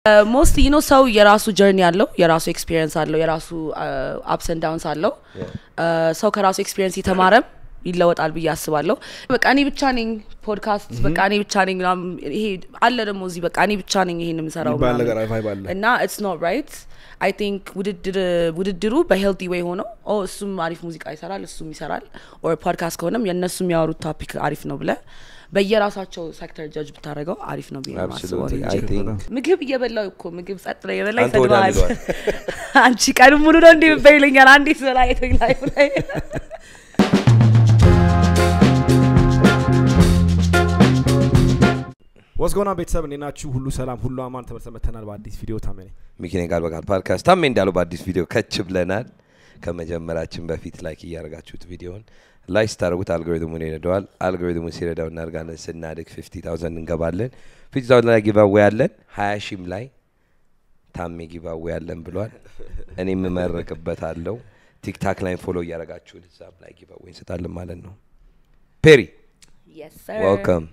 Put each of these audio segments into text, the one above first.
Mostly ሰው የራሱ ጆርኒ አለው የራሱ ኤክስፒሪየንስ አለው የራሱ ups and downs አለው ሰው ከራሱ ኤክስፒሪየንስ ይተማረም ይለወጣል ብዬ አስባለሁ በቃ እኔ ብቻ ነኝ ፖድካስት በቃ እኔ ብቻ ነኝ ይሄ አለ ደግሞ እዚህ በቃ እኔ ብቻ ነኝ ይሄን የምሰራው እና it's not right I think ውድድሩ በሄልቲ ዌይ ሆኖ እሱም አሪፍ ሙዚቃ ይሰራል እሱም ይሰራል or ፖድካስት ከሆነም የነሱም ያወሩት ቶፒክ አሪፍ ነው ብለ በየራሳቸው ሴክተር ጃጅ ብታረጋው አሪፍ ነው ብዬ ማስበው I think ምግብ እየበላው እኮ ምግብ ጸጥ ነው የበላይ ሰድባል አንቺ ቀን ሙሉ ነው እንዴ በይለኛል አንዴ ስለላይ ተግላይ ላይ What's going on ቤተሰብ እኔ ናችሁ ሁሉ ሰላም ሁሉ አማን ተመተናል በአዲስ ቪዲዮ ታመኔ ሚኪኔ ጋር በቃል ፖድካስት ታመኔ እንዳለው በአዲስ ቪዲዮ ከች ብለናል ከመጀመራችን በፊት ላይክ ያርጋችሁት ቪዲዮን ላይክ ስታረጉት አልጎሪትሙን ይነዳዋል አልጎሪትሙ ሲረዳው እናርጋለን ስናድግ 50000 እንገባለን 50000 ላይ ጊቫዌይ አለን 20000 ላይ ታሜ ጊቫዌይ አለን ብሏል እኔም መመረቅበታለሁ ቲክታክ ላይ ፎሎ ያረጋችሁት እዛም ላይ ጊቫዌይ እንሰጣለን ማለት ነው ፔሪ Yes sir welcome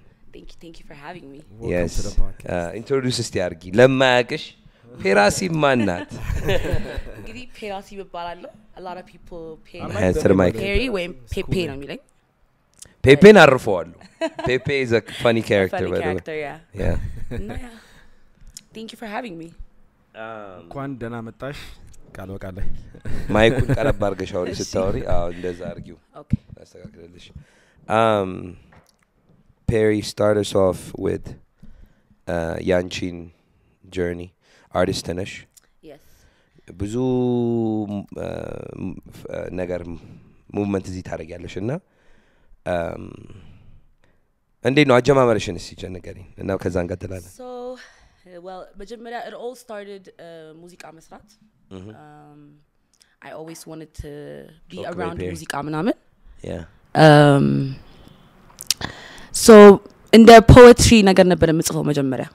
Thank you for having me Welcome yes to the podcast. introduce እስቲ ለማያቅሽ ፔራሲ ማናት እንግዲህ ፔራሲ ይባላል a lot of people answer my Perry when Pepe ነው የሚለኝ Pepe ናርፈዋለሁ Pepe is a funny character funny by the character way yeah yeah Thank you for having me እንኳን ደህና መጣሽ ቃል በቃል ማይኩን ቀረብ አድርገሽ አውሪ ስታወሪ እንደዛ አርጊው Okay አስተካክለልሽ Perry start us off with Yanchin journey artist ነሽ Yes ብዙ ነገር ሙቭመንት እዚህ ታደርጊያለሽና እንዴት ነው አጀማመርሽን እስኪ ጀነገሪኝ እና ከዛ እንቀጥላለን So well መጀመሪያ it all started ሙዚቃ መስራት I always wanted to be around ሙዚቃ ምናምን yeah so in the poetry ነገር ነበር የምጽፈው መጀመሪያ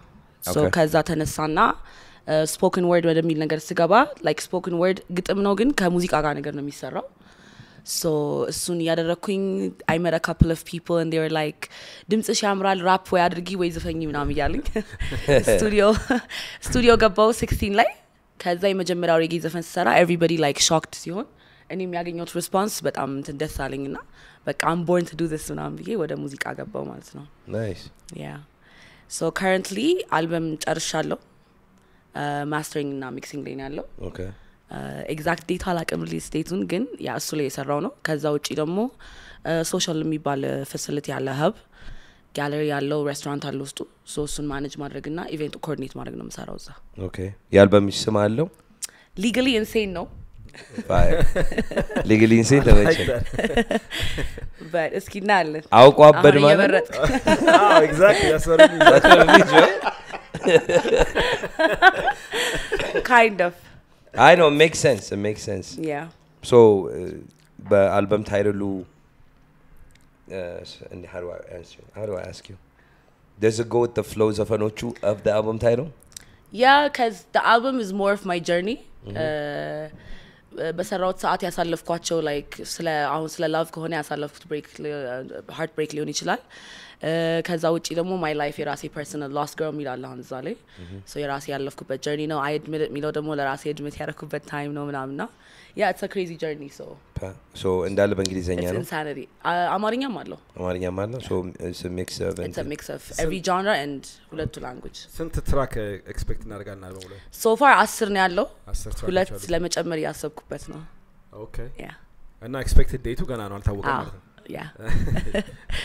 so ከዛ ተነሳና spoken word ወደሚል ነገር ስገባ like spoken word ግጥም ነው ግን ከሙዚቃ ጋር ነገር ነው የሚሰራው so እሱን ያደረኩኝ I met a couple of people and they were like ድምጽሽ ያምራል ራፕ ወይ አድርጊ ወይ ዘፈኝ ምናምን ይያሉኝ ስቱዲዮ ገባው 16 ላይ ከዛ የመጀመሪያው ሬጌ ዘፈን ሰራ everybody like shocked ሲሆን እኔም ያገኘሁት ሪስፖንስ በጣም ደስ አለኝና በቃ I'm born to do this ምናምን ብዬ ወደ ሙዚቃ ገባው ማለት ነው nice yeah so currently album ጨርሻለሁ mastering እና mixing ላይ ነው ያለው okay exact date አላቀም release date-ን ግን ያ እሱ ላይ የሰራው ነው ከዛ ውጪ ደግሞ social የሚባል facility ያለ hub gallery ያለው restaurant አለ ውስጡ so እሱን manage ማድረግና event coordinate ማድረግ ነው የምሰራው እዛ okay ያልበምሽ ስም አለው legally insane ነው legally insane ተመቸ but እስኪ እናያለን አውቆ አበድ ማለት exactly that's what it means kind of I know it makes sense yeah so album title and how do I ask you does it go with the flows of anochu of the album title yeah cuz the album is more of my journey በሰራውት ሰዓት ያሳለፍኳቸው like ስለ አሁን ስለ love ከሆነ ያሳለፍኩት heart break ሊሆን ይችላል ከዛ ውጪ ደግሞ my life የራሴ personal lost girl ሚላል አሁን እዛ ላይ so የራሴ ያለፍኩበት journey ነው I admit it ሚለው ደግሞ ለራሴ admit ያደረኩበት time ነው ምናምንና yeah it's a crazy journey so እንዳለ በእንግሊዘኛ ነው it's insanity አማርኛም አለው so it's a mix of every genre and ሁለቱ language ስንት ትራክ ኤክስፔክት እናደርጋለን አልበሙ ላይ so far 10 ነው ያለው 10 ትራክ ሁለት ለመጨመር ያሰብኩበት ነው okay yeah እና ኤክስፔክትድ ዴቱ ገና ነው አልታወቀም ማለት ነው yeah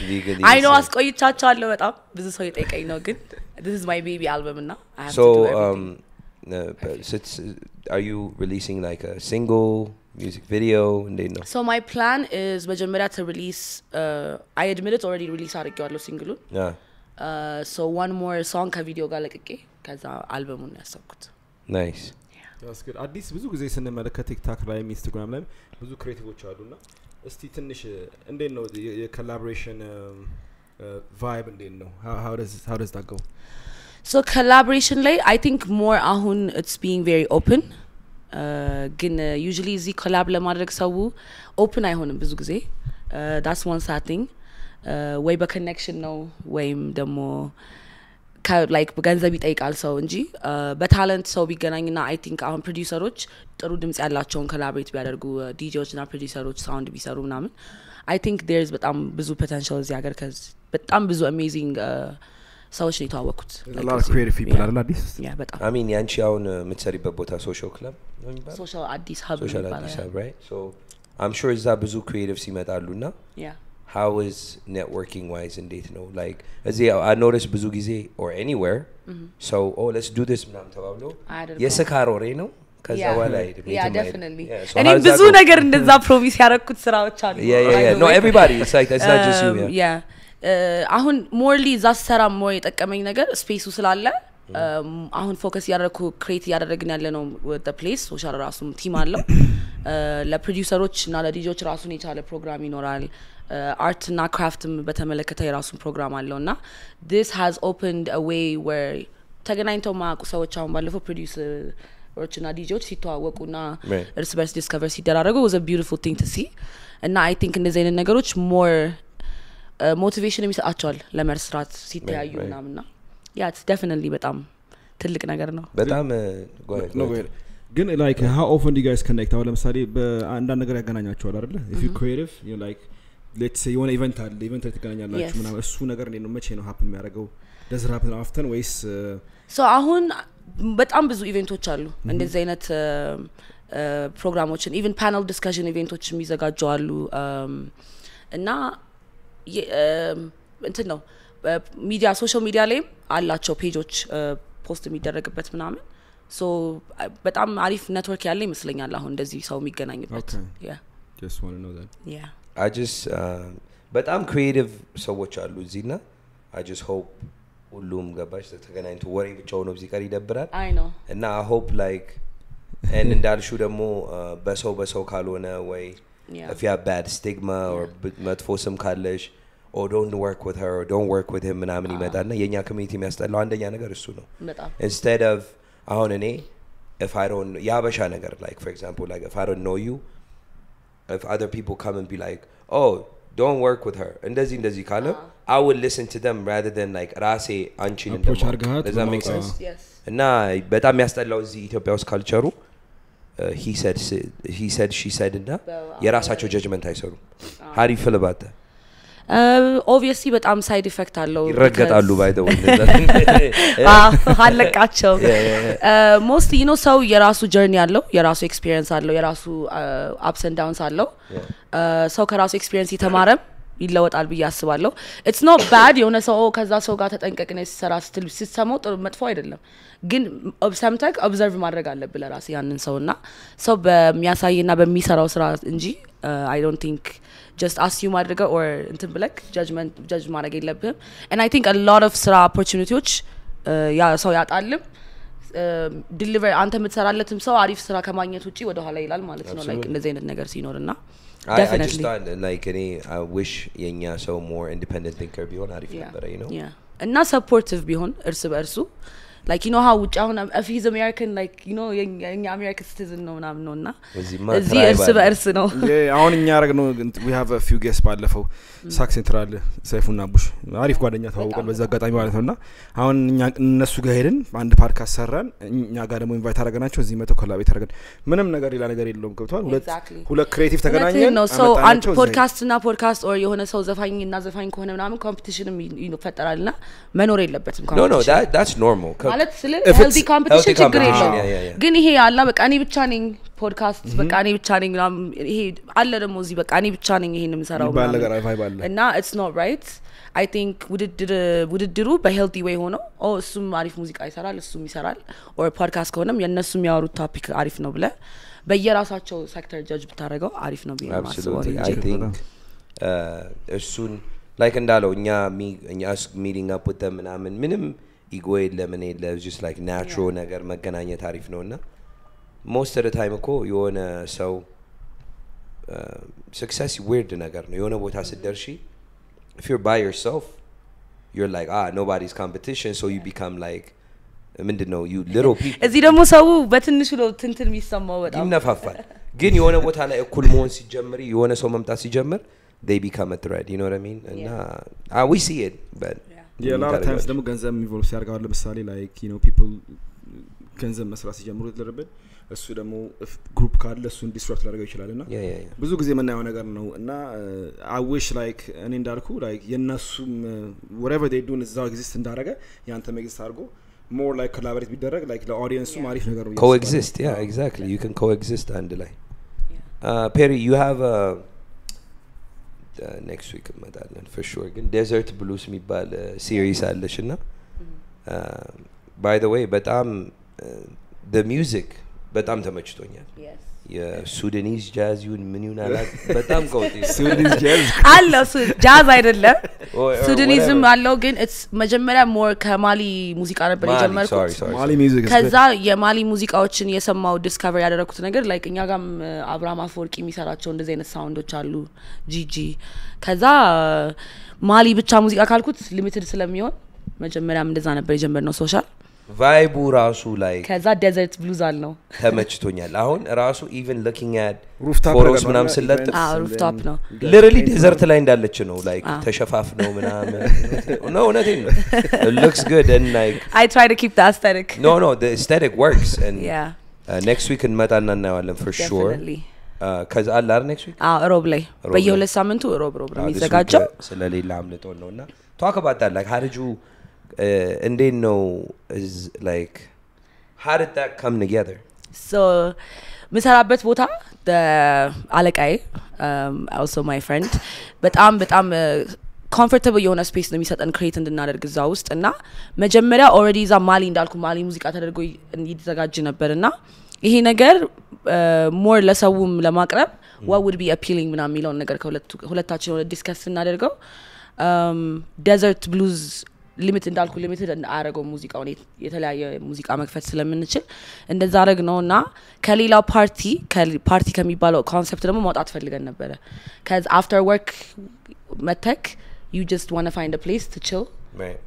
legally I know አስቆይቻቻለሁ በጣም ብዙ ሰው ይጠይቀኝ ነው ግን this is my baby album እና I have so to do everything are you releasing like a single music video and no so my plan is መጀመሪያ to release I admit it already release አድርጌዋለሁ ሲንግሉን yeah so one more song ከቪዲዮ ጋር ለቅቄ ከዛ አልበሙን ያሰብኩት nice that's good አዲስ ብዙ ጊዜ ስንመለከት ቲክታክ ላይ ኢንስታግራም ላይ ብዙ ክሬቲቮች አሉና እስቲ ትንሽ እንዴት ነው የኮላቦሬሽን vibe እንዴት ነው how does that go so collaboration ላይ I think more ahun it's being very open ግን usually እዚህ collab ለማድረግ ሰው open አይሆንም ብዙ ጊዜ that's one sad thing way በconnection ነው ወይም ደግሞ like በገንዘብ ይጠይቃል ሰው እንጂ በታለንት ሰው ቢገናኝና I think አሁን ፕሮዲዩሰሮች ጥሩ ድምጽ ያላቸውን ኮላቦሬት ቢያደርጉ ዲጄዎችና ፕሮዲዩሰሮች ሳውንድ ቢሰሩ ምናምን I think there's በጣም ብዙ potential እዚህ ሀገር በጣም ብዙ amazing ሰዎች ነው የተዋወቁት a lot of creative people አይደል አዲስ yeah በጣም I mean ያንቺ አሁን የምትሰሪበት ቦታ ሶሻል ክለብ ነው የሚባለው ሶሻል አዲስ ሀብ ሶሻል አዲስ ሀብ right so I'm sure እዛ ብዙ creatives ይመጣሉና yeah how is networking wise እንዴት ነው like እዚህ I notice ብዙ ጊዜ or anywhere so oh let's do this ምናምን ተባብሎ የስካር ወሬ ነው ከዛ በኋላ yeah definitely እኔ ብዙ ነገር እንደዛ ፕሮሚስ ያረኩት ስራዎች አሉ yeah no everybody it's like it's not just you yeah አሁን ሞርሊ ዛሰራ ሞር የጠቀመኝ ነገር ስፔሱ ስላለ አሁን ፎከስ ያደረኩ ክሬት ያደረግን ያለ ነው with the place ሶሻል ራሱ ቲም አለው ለፕሮዲዩሰሮች እና ለዲጆች ራሱን የቻለ ፕሮግራም ይኖራል art እና craft በተመለከተ የራሱን ፕሮግራም አለውና this has opened a way where ተገናኝተው ማቁ ሰዎች አሁን ባለፈው ፕሮዲዩሰሮችና ዲጆች ሲተዋወቁና እርስ በርስ ዲስከቨር ሲደራረጉ was a beautiful thing to see እና I think እንደዚህ አይነት ነገሮች more motivation የሚሰጣቸዋል ለመስራት ሲተያዩ ምናምንና yeah it's definitely በጣም ትልቅ ነገር ነው በጣም ግን like how often do you guys connect አሁን ለምሳሌ በአንዳንድ ነገር ያገናኛቸዋል አይደል if you creative you know, like let's say የሆነ ኢቨንት አለ ኢቨንት ተገናኛላችሁ ምናምን እሱ ነገር ነው መቼ ነው happen የሚያደርገው does it happen often ወይስ so አሁን በጣም ብዙ ኢቨንቶች አሉ እንደዚህ አይነት ፕሮግራሞችን even panel discussion ኢቨንቶች የሚዘጋጁ አሉ እና እንትን ነው ሚዲያ ሶሻል ሚዲያ ላይ አላቸው ፔጆች ፖስት የሚደረግበት ምናምን so በጣም አሪፍ ኔትወርክ ያለ ይመስለኛል አሁን እንደዚህ ሰው የሚገናኝበት yeah just want to know that yeah I just በጣም creative ሰዎች አሉ እዚህና I just hope ሁሉም ገባሽ ተገናኝቶ ወሬ ብቻ ሆኖ ቢቀር ይደብራል I know እና I hope like and እንዳልሹ ደግሞ በሰው ካልሆነ ወይ if you have bad stigma or መጥፎ ስም ካለሽ or don't work with her or don't work with him ምናምን ይመጣና የኛ ኮሚኒቲ የሚያስጠላው አንደኛ ነገር እሱ ነው instead of አሁን እኔ if I don't ያበሻ ነገር like for example like if I don't know you if other people come and be like oh don't work with her እንደዚህ ካለ I would listen to them rather than like ራሴ አንቺን እንደማ does that make sense yes እና በጣም ያስጠላው እዚህ ኢትዮጵያ ውስጥ ካልቸሩ he said she said እና የራሳቸው judgment አይሰሩ how do you feel about that obviously በጣም side effect አለው ይረገጣሉ by the way አለቃቸው mostly you know ሰው የራሱ journey አለው የራሱ experience አለው የራሱ ups and downs አለው ሰው ከራሱ experience የተማረ ይለወጣል ብዬ አስባለሁ it's not bad የሆነ ሰው ከዛ ሰው ጋር ተጠንቀቅነ ሲሰራ ሲሰማው ጥሩ መጥፎ አይደለም ግን sometimes observe ማድረግ አለብህ ለራስ ያንን ሰውና ሰው በሚያሳይና በሚሰራው ስራ እንጂ I don't think just assume አድርገ or እንትን ብለክ judge ማድረግ የለብህም and I think a lot of ስራ opportunities ያ ሰው ያጣልም deliver አንተ የምትሰራለትም ሰው አሪፍ ስራ ከማግኘት ውጪ ወደ ኋላ ይላል ማለት ነው like እንደዚህ አይነት ነገር ሲኖርና I just thought like I wish የኛ ሰው more independent thinker ቢሆን አሪፍ ነበር you know yeah እና supportive ቢሆን እርስ በእርሱ like you know how ውጭ አሁን if he's American like you know የኛ American citizen ነው ምናምን ነውና እዚህ እርስ በእርስ ነው አሁን እኛ ያረግነው we have a few guests ባለፈው ሳክ ሴንትራል ሰይፉና ቡሽ አሪፍ ጓደኛ ተዋውቀን በዛ አጋጣሚ ማለት ነውና አሁን እኛ እነሱ ጋር ሄድን አንድ ፓድካስት ሰራን እኛ ጋር ደግሞ ኢንቫይት አደረግናቸው እዚህ መተው ኮላቦሬት አደረግን ምንም ነገር ሌላ ነገር የለውም ገብቷል ሁለት ክሬቲቭ ተገናኘን ነው so አንድ ፖድካስት or የሆነ ሰው ዘፋኝና ዘፋኝ ከሆነ ምናምን ኮምፒቲሽንም ይፈጠራልና መኖር የለበትም no that's normal ማለት ስለ healthy competition ችግር የለውም ግን ይሄ ያላ በቃ እኔ ብቻ ነኝ ፖድካስት በቃ እኔ ብቻ ነኝ ይሄ አለ ደግሞ እዚህ በቃ እኔ ብቻ ነኝ ይሄን የምሰራው እና it's not right I think ውድድሩ በhealthy way ሆኖ እሱም አሪፍ ሙዚቃ ይሰራል እሱም ይሰራል or ፖድካስት ከሆነም የነሱ የሚያወሩት ቶፒክ አሪፍ ነው ብለ በየራሳቸው ሴክተር ጀጅ ብታረጋው አሪፍ ነው ብዬ ማስበው I think እሱን like እንዳለው እኛ meeting up with them ምንም ego የለም እኔ just like natural ነገር መገናኘት አሪፍ ነውና most of the time እኮ የሆነ ሰው success weird ነገር ነው የሆነ ቦታ ስትደርሺ if you're by yourself you're like nobody's competition so you become like ምንድነው you little people እዚህ ደግሞ ሰው በትንሹ ነው ትንትን የሚሰማው በጣም ይነፋፋል ግን የሆነ ቦታ ላይ እኩል መሆን ሲጀምር የሆነ ሰው መምጣት ሲጀምር they become a threat you know what I mean and we see it but Yeah, a lot of times ደግሞ ገንዘብ ኢንቮልቭ ሲያደርጋው ለምሳሌ like you know people ገንዘብ መስራት ሲጀምሩ ለርበት እሱ ደግሞ ግሩፕ ካለ እሱን ዲስትራክት ላደርገው ይችላልና ብዙ ጊዜ የምናየው ነገር ነው እና I wish like እኔ እንዳልኩ like የነሱም whatever they do እዛው exist እንዳደረገ ያንተ ኤግዚስት አድርጎ more like collaborate ቢደረግ like ለኦዲየንሱ አሪፍ ነገር ነው coexist yeah exactly you can coexist አንድ ላይ Perry you have next week እንመጣለን for sure ግን desert blues የሚባል series አለሽና by the way በጣም the music በጣም ተመችቶኛል የሱዳኒዝ ጃዝ ይሁን ምን ይሁን አላት በጣም ቆጥ ሱዳኒዝ ጃዝ አለው ጃዝ አይደለም ሱዳኒዝም አለው ግን it's መጀመሪያ more ከማሊ ሙዚቃ ነበር የጀመርኩት ማሊ ሙዚክ ከዛ የማሊ ሙዚቃዎችን የሰማው ዲስከቨር ያደረኩት ነገር ላይክ እኛ ጋም አብርሃም አፈወርቂ የሚሰራቸው እንደዚህ አይነት ሳውንዶች አሉ ጂጂ ከዛ ማሊ ብቻ ሙዚቃ ካልኩት ሊሚትድ ስለሚሆን መጀመሪያም እንደዛ ነበር የጀመርነው ሶሻል ቫይቡ ራሱ ላይ ከዛ ዴዘርት ብሉዝ አለው ተመችቶኛል አሁን ራሱ even looking at rooftop ፎቶስ ምናምን ስለጥፍ rooftop ነው literally desert ላይ እንዳለች ነው like ተሸፋፍ ነው ምናምን no nothing it looks good and like I try to keep the aesthetic no the aesthetic works and yeah next week እንመጣና እናየዋለን for sure ከዛ አለ አይደል next week ሮብ ላይ በየሁለት ሳምንቱ ሮብ ነው የሚዘጋጀው ስለሌላ አምልጦን ነውና talk about that like how did you እንዴት ነው is like how did that come together so ምሰራበት ቦታ the አለቃዬ also my friend በጣም comfortable የሆነ ስፔስ ነው የሚሰጠን ክሬት እንድናደርግ እዛ ውስጥ እና መጀመሪያ already ዛ ማሊ እንዳልኩ ማሊ ሙዚቃ ተደርጎ ይዘጋጅ ነበርና ይሄ ነገር more ለሰውም ለማቅረብ what would be appealing ምናምን የሚለው ነገር ከሁለታችን ወደ ዲስከስ እናደርገው desert blues ሊሚት እንዳልኩ ሊሚትድ አረጋው ሙዚቃው የተለያየ ሙዚቃ መክፈት ስለምንችል እንደዛ አረግ ነውና ከሌላው ፓርቲ ከሚባለው ኮንሰፕት ደግሞ ማውጣት ፈልገን ነበር cuz after work መተክ you just want to find a place to chill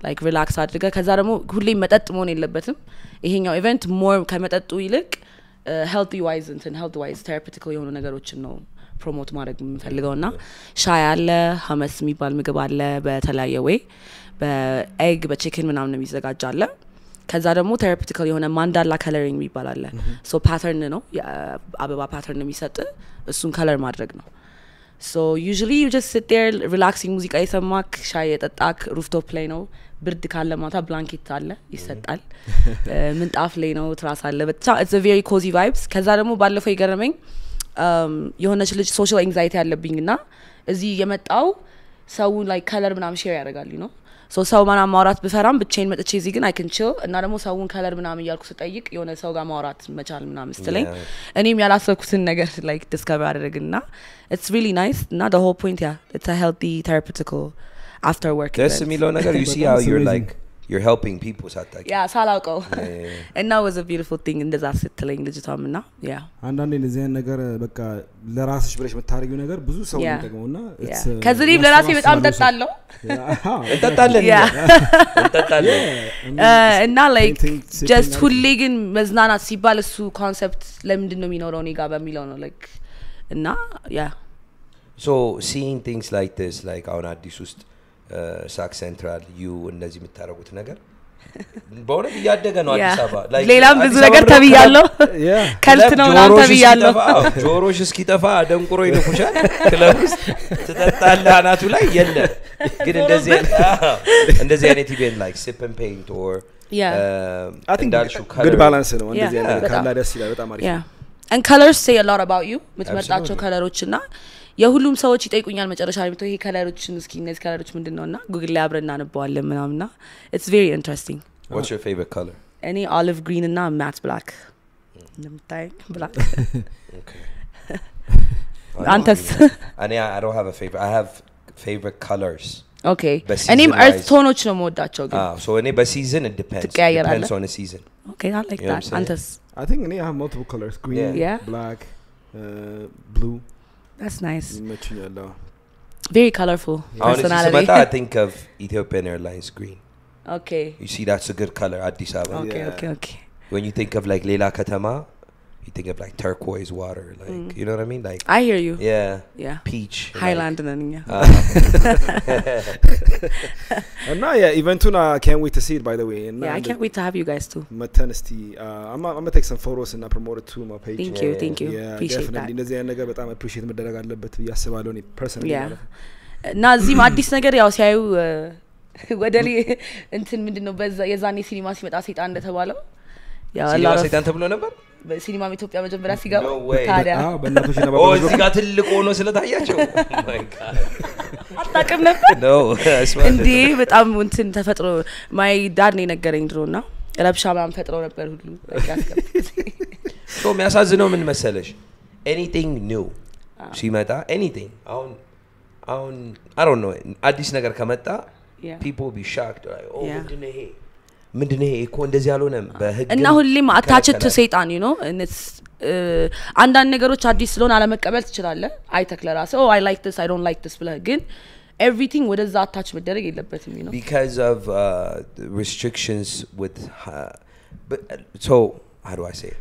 like relax አድርገ ከዛ ደግሞ ሁሌ መጠጥ መሆን የለበትም ይሄኛው ኢቨንት more ከመጠጡ ይልቅ healthy wise therapeutic የሆኑ ነገሮችን ነው ፕሮሞት ማድረግ የምፈልገውና ሻይ አለ ሀመስ የሚባል ምግብ አለ በተለያየ ወይ በኤግ በቺክን ምናምን የሚዘጋጃለ ከዛ ደግሞ ቴራፒቲካል የሆነ ማንዳላ ከለሪንግ የሚባል አለ ሶ ፓተርን ነው አበባ ፓተርን የሚሰጥ እሱን ከለር ማድረግ ነው so usually you just sit there relaxing ሙዚቃ የሰማክ ሻይ የጠጣክ ሩፍቶፕ ላይ ነው ብርድ ካለ ማታ ብላንኬት አለ ይሰጣል ምንጣፍ ላይ ነው ትራስ አለ ብቻ it's a very cozy vibes ከዛ ደግሞ ባለፈው ይገርመኝ የሆነች ልጅ ሶሻል አንግዛይቲ ያለብኝና እዚህ የመጣው ሰው like ከለር ምናምን ሼር ያደርጋል you know so ሰው ማና ማውራት በፈራም ብቻዬን መጥቼ እዚህ ግን I can chill እና ደግሞ ሰውን ከለር ምናምን ያልኩ ስጠይቅ የሆነ ሰው ጋር ማውራት መቻል ምናምን ስትለኝ እኔም ያላሰብኩትን ነገር like discover አደረግና it's really nice እና the whole point yeah it's a healthy therapeutical after work that's የሚለው ነገር you see how you're like you're helping people ሳታቂ yeah ሳላውቀው and that was a beautiful thing እንደዛ ስትለኝ ልጅቷምና yeah አንዳንዴ እንደዚህ አይነት ነገር በቃ ለራስሽ ብለሽ መታረጊው ነገር ብዙ ሰው ይጠቅመውና ከዚህ ለራሴ በጣም ተጣጣለው እንጠጣለን እና like just ሁሌ ግን መዝናናት ሲባል እሱ ኮንሰፕት ለምንድን ነው የሚኖረው እኔ ጋር በሚለው ነው like እና yeah so seeing things like this like አሁን አዲስ ውስጥ ሳክ ሴንትራል ዩ እንደዚህ የምታረጉት ነገር በእውነት እያደገ ነው አዲስ አበባ like ሌላም ብዙ ነገር ተብያለሁ ከልት ነው ምናምን ተብያለሁ ጆሮሽ እስኪጠፋ ደንቁሮ ይልኩሻል ክለብ ውስጥ ትጠጣለህ አናቱ ላይ የለም ግን እንደዚህ አይነት ኢቨንት like sip and paint or I think good balance ነው እንደዚህ አይነት ካላ ደስ ይላል በጣም አሪፍ and colors say a lot about you ምትመጣቸው ከለሮችና የሁሉም ሰዎች ይጠይቁኛል መጨረሻ ላይ ይሄ ከለሮችን እስኪ እነዚህ ከለሮች ምንድነውና ጉግል ላይ አብረን እናነባዋለን ምናምንና it's very interesting what's your favorite color any olive green እና matte black እንደምታይ black okay አንተስ I don't have a favorite I have favorite colors okay እኔም earth tones ነው የምወዳቸው ግን so እኔ በሲዝን it depends on the season okay I like that አንተስ I think I have multiple colors green black blue that's nice Machiyalla very colorful personality I think of Ethiopian Airlines green okay you see that's a good color Addis Ababa okay when you think of like Lela Katama you think of like turquoise water, like you know what I mean, like I hear you. yeah peach Highland ነንኛ እና ኢቨንቱን can't wait to see it by the way and I can't wait to have you guys too. መተንስቲ I'm gonna take some photos and promote it to my page. Thank you yeah, appreciate definitely that. እንደዚህ አይነት ነገር በጣም appreciate መደረግ አለበት ብዬ አስባለሁ እኔ personally ማለት ነው እና እዚህም አዲስ ነገር ያው ሲያዩ ወደሊ እንትን ምንድነው በዛ የዛኔ ሲኒማ ሲመጣ ሰይጣን እንደተባለው ያው ሲኒማ ሰይጣን ተብሎ ነበር በሲኒማ ኢትዮጵያ መጀመሪያ ሲገባ ታዲያ በእናቶች እና በባሎች እዚህ ጋር ትልቅ ሆኖ ስለታያቸው my god አጣቀም ነበር no እንዴ በጣም እንትን ተፈጥሮ ማይ ዳድ ነው ነገረኝ ድሮና ረብሻ ምናምን ፈጥሮ ነበር ሁሉ ያስከፍት ሶ የሚያሳዝነው ምን መሰለሽ anything new ሲመጣ anything አሁን I don't know አዲስ ነገር ከመጣ people be shocked like oh ምንድነው ይሄ እኮ እንደዚህ ያልሆነም በህግ እና ሁሌም attached to ሰይጣን you know and it's አንዳንድ ነገሮች አዲስ ስለሆነ አለመቀበል ትችላለህ አይተክለራስ oh I like this I don't like this ብለህ ግን everything ወደዛ attach መደረግ የለበትም you know because of restrictions with but so how do I say it?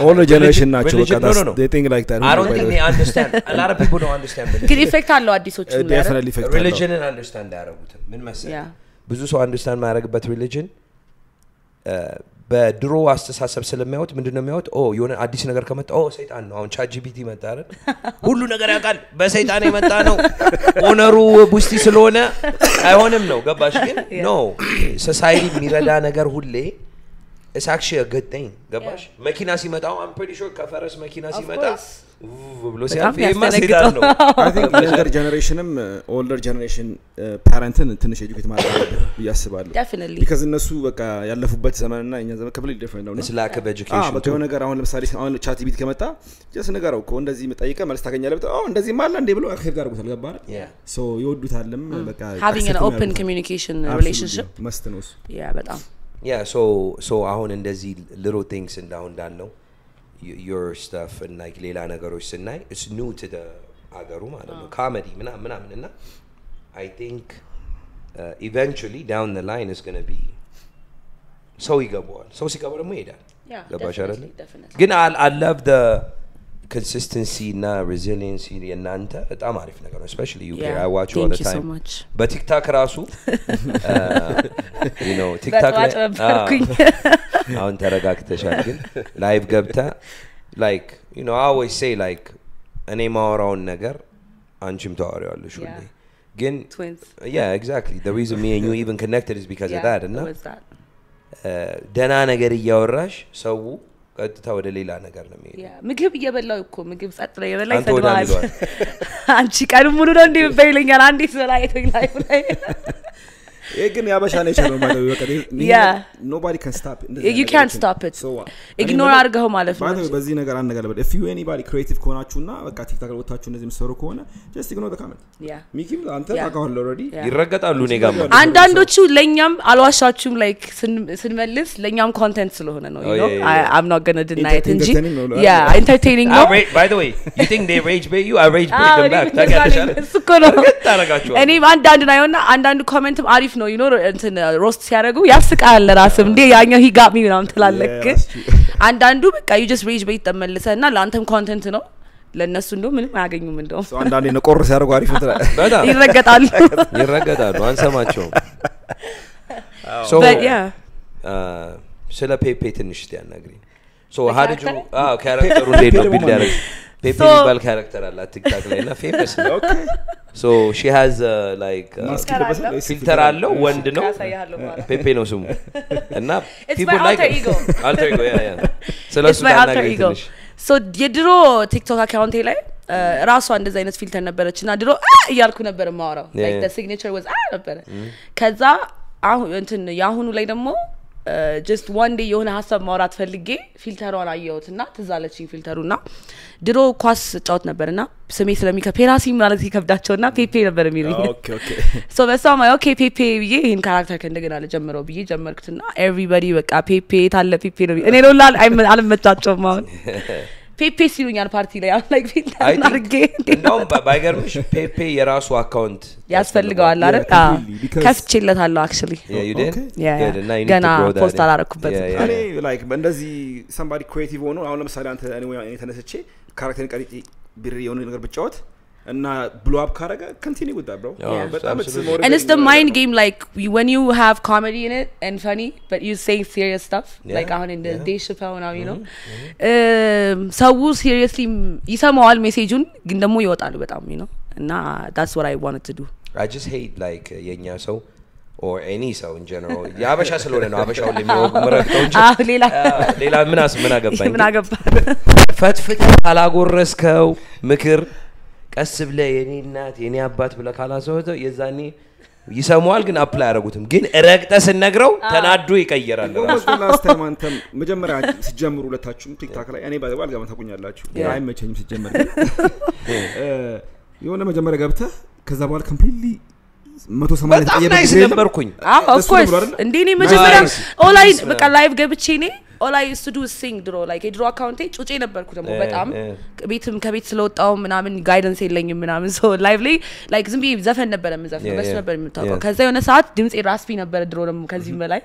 older generation ናቸው በቃ they think like that I don't think they understand a lot of people don't understand ግን ኢፌክት አለው አዲሶቹ ላይ definitely effect religion and understand ያረጉት ምን መሰለህ ብዙ ሰው አንደርስታንድ ማድረግበት ሪሊጅን በድሮ አስተሳሰብ ስለሚያውት ምንድነው የሚያውት የሆነ አዲስ ነገር ከመጣ ሰይጣን ነው አሁን ChatGPT መጣ አይደል ሁሉ ነገር ያውቃል በሰይጣን የመጣ ነው ኦነሩ ቡስቲ ስለሆነ አይሆንም ነው ገባሽ ግን no society የሚረዳ ነገር ሁሌ it's actually a good thing ገባሽ መኪና ሲመጣ I'm pretty sure ከፈረስ መኪና ሲመጣ ብሎ ሲያልፍ የማስይዳል ነው I think younger generationም older generation parentን ትንሽ educate ማድረግ አለበት ያስባሉ definitely because እነሱ በቃ ያለፉበት ዘመንና እኛ ዘመን completely different ነው it's lack of education በቃ የሆነ ነገር አሁን ለምሳሌ አሁን ChatGPT ከመጣ just ነገረው እኮ እንደዚህ መጠይቀ መልስ ታገኛለህ ብታ እንደዚህ ማለ እንደ ብሎ አክሴፕት አድርጎታል ገባ አይደል so ይወዱታልም በቃ having an open communication relationship must know በጣም so አሁን እንደዚህ little things እንዳለው your stuff and like ሌላ ነገሮች ስናይ it's new to the አገሩ ማለት ነው comedy ምናምን እና I think eventually down the line is going to be so ይገባዋል ሰው ሲገባ ደግሞ ይሄዳል ገባሽ አይደል ግን I love the consistency እና resiliency የናንተ በጣም አሪፍ ነገር ነው especially you I watch you all the time በቲክታክ ራሱ you know ቲክታክ ላይ አሁን ተረጋግተሻል ግን ላይቭ ገብታ like you know I always say like እኔ ማወራውን ነገር አንቺም ታወሪዋለሽ ሁሌ ግን yeah exactly the reason me and you even connected is because of that እና ደና ነገር እያወራሽ ሰው ቀጥታ ወደ ሌላ ነገር ነው የሚሄደው ምግብ እየበላው እኮ ምግብ ጸጥረ የበላይ ሰድዋል አንቺ ቀን ሙሉ ነው እንዴ በይለኛል አንዴ ስለላ አይተኛል ግን ያበሻ ነች ነው ማለት በቃ nobody can stop it you can't stop it so ignore አርገው ማለት ነው በዚህ ነገር አንነጋለበት if you anybody creative ከሆናችሁና በቃ ቲክታክ ላይ ወጣችሁ እንደዚህ መስሩ ከሆነ just ignore the comment ሚኪም አንተ ታውቃለህ already ይረገጣሉ እኔ ጋር አንዳንዶቹ ለኛም አልዋሻችሁም like ስንመልስ ለኛም ኮንቴንት ስለሆነ ነው you know I'm not going to deny it እንጂ entertaining ነው by the way you think they rage bait you I rage bait them back ታጋደሻለ እሱኮ ነው ታረጋችሁ እኔ አንዳንድ ናይውና አንዳንድ ኮሜንትም አሪፍ ነው you know እንትን ሮስት ሲያደርጉ ያስቃል ራስም እንዴ ያኛው he got me ምናምን ትላለክ አንዳንዱ በቃ you just rage bait ተመልሰና ለአንተም ኮንቴንት ነው ለነሱ እንደው ምንም አያገኙም እንደው so አንዳንዴ ነው ቆር ሲያደርጉ አሪፍ ነው በጣም ይረገጣሉ አንሰማቸውም so but yeah ስለ ፔፔ ትንሽ ያናግሪኝ so how did you ካራክተሩ እንዴት ነው ቢልድ ያደረግ ፔፔ የሚባል ካራክተር አላት ቲክታክ ላይ እና ፌመስ ነው okay so she has like filter አለው ወንድ ነው ፔፔ ነው ስሙ እና people like alter ego yeah ስለሱ ታናግሪኝ so የድሮ ቲክቶክ አካውንቴ ላይ ራሷ እንደዛ አይነት ፊልተር ነበረችና ድሮ እያልኩ ነበር ማወራው like the signature was ነበር ከዛ አሁን እንትን ያሁኑ ላይ ደግሞ just one day የሆነ ሐሳብ ማውራት ፈልጌ ፊልተሯን አየሁትና ትዛለችኝ ፊልተሩና ድሮ ኳስ ጫውት ነበርና ስሜ ፔራሲ ማለት ይከብዳቸውና ፔፔ ነበር የሚሉኝ ኦኬ so በሳማ ኦኬ ፔፔ ብዬ ይሄን ካራክተር ከእንደገና ለጀመረው ብዬ ጀመርኩትና everybody በቃ ፔፔ ታለ ፔፔ ነው እኔ ነው አልመጣቸውም አሁን ፔፔ ሲሉኛል ፓርቲ ላይ አሁን like ፊት አድርጌ እንደውም ባይገርምሽ ፔፔ የራሱ አካውንት ያስፈልገዋል አይደል ከፍቼለታለሁ actually ገና ፖስት አላረኩበት እኔ like እንደዚህ somebody creative ሆኖ አሁን ለምሳሌ አንተ እኔ ተነስቼ ካራክተርን ቀሪጥ ብር የሆነ ነገር ብጫወት and blow up ካረጋ continue with that bro and it's the mind game like when you have comedy in it and funny but you say serious stuff like on in the day Chappelle now you know so seriously ይሰማዋል ሜሴጁን ግን ደግሞ ይወጣሉ በጣም you know and that's what I wanted to do I just hate like የኛ ሰው or any so in general ያበሻ ስለሆነ ነው አበሻው ለሚወቅ መረጥው እንጂ ሌላ ምን አገባኝ ፈትፍት አላጎረስከው ምክር ቀስ ብለ የኔ እናት የኔ አባት ብለ ካላሰወተው የዛኔ ይሰማዋል ግን አፕላይ ያረጉትም ግን ረግጠስ ነግረው ተናዶ ይቀየራል last time አንተም መጀመሪያ ሲጀምሩ ሁለታችሁም ቲክታክ ላይ እኔ ባይባል ጋር ታቁኛላችሁ አይመቸኝም ሲጀምር የሆነ መጀመሪያ ገብተህ ከዛ በኋላ completely 180 ተቀየረ ነበርኩኝ of course እንደኔ መጀመሪያ ኦንላይን በቃ ላይቭ ገብቼ እኔ all I used to do is sing ድሮ like የድሮ አካውንቴ ጩጬ ነበርኩ ደግሞ በጣም ቤትም ከቤት ስለወጣው ምናምን ጋይደንስ የለኝም ምናምን so lively like ዝም ብዬ ዘፈን ነበር የምዘፍነው በስ ነበር የምታውቀው ከዛ የሆነ ሰዓት ድምጼ ራስፊ ነበር ድሮ ደግሞ ከዚህም በላይ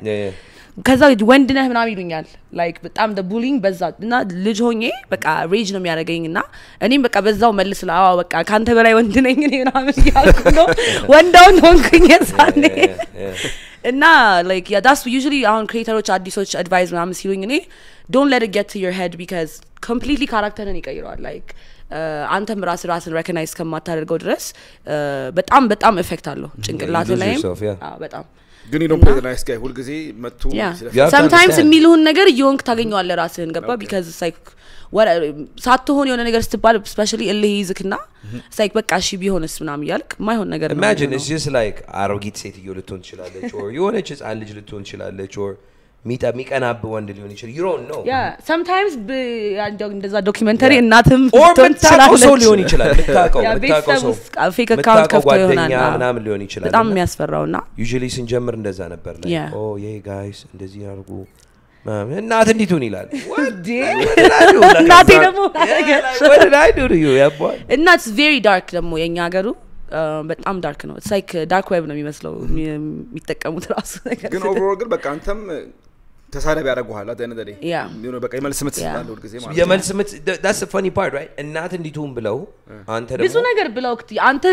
ከዛ ወንድ ነህ ምናምን ይሉኛል like በጣም the bullying በዛ እና ልጅ ሆኜ በቃ ሬጅ ነው የሚያደርገኝና እኔም በቃ በዛው መልስላ በቃ ካንተ በላይ ወንድ ነኝ እኔ ምናምን ያልኩ ነው ወንዳውን ሆንኩኝ ሳኔ እና like yeah that's usually on creators አዲሶች advice ምናምን ሲሉኝ እኔ don't let it get to your head because completely characterን ይቀይራል like አንተም ራስን recognize ከማታደርገው ድረስ በጣም effect አለው ጭንቅላት ላይ በጣም ግን you don't play the nice guy ሁሉ ጊዜ መጥቶ sometimes የሚሉን ነገር ይሆንክ ታገኘዋለህ ራስህን ገባ because it's like what ሳትሆን የሆነ ነገር ስትባል especially እልህ ይዝክና it's like በቃ እሺ ቢሆንስ ምናምን ያልክ ማይሆን ነገር ነው imagine it's just like አሮጊት ሴትዮ ልትሆን ትችላለች or የሆነች ህፃን ልጅ ልትሆን ትችላለች or ሚቀናብ ወንድ ሊሆን ይችላል you don't know yeah sometimes እንደዛ ዶክመንተሪ እናትም ልትሆን ትችላለች ሰው ሊሆን ይችላል ልታቀው ሰው ፌክ አካውንት ከፍቶ ይሆናል ምናምን ሊሆን ይችላል በጣም የሚያስፈራውና usually ስንጀምር እንደዛ ነበር like oh yeah guys እንደዚህ ያርጉ እናት እንዴት ሆነ ይላል እናቴ ደግሞ what did I do to you yeah boy and that's very dark ደግሞ የኛ ሀገሩ በጣም ዳርክ ነው it's like dark web ነው የሚመስለው የሚጠቀሙት ራሱ ነገር ግን overall ግን በቃ አንተም ተሳደብ ያደርጉሃል አደነደሪ you know በቃ የመልስምት ስላለ ሁሉ ጊዜ ማለት የመልስምት that's the funny part right እናት እንዲቱም ብለው አንተ ደግሞ ብዙ ነገር ብለው አንተ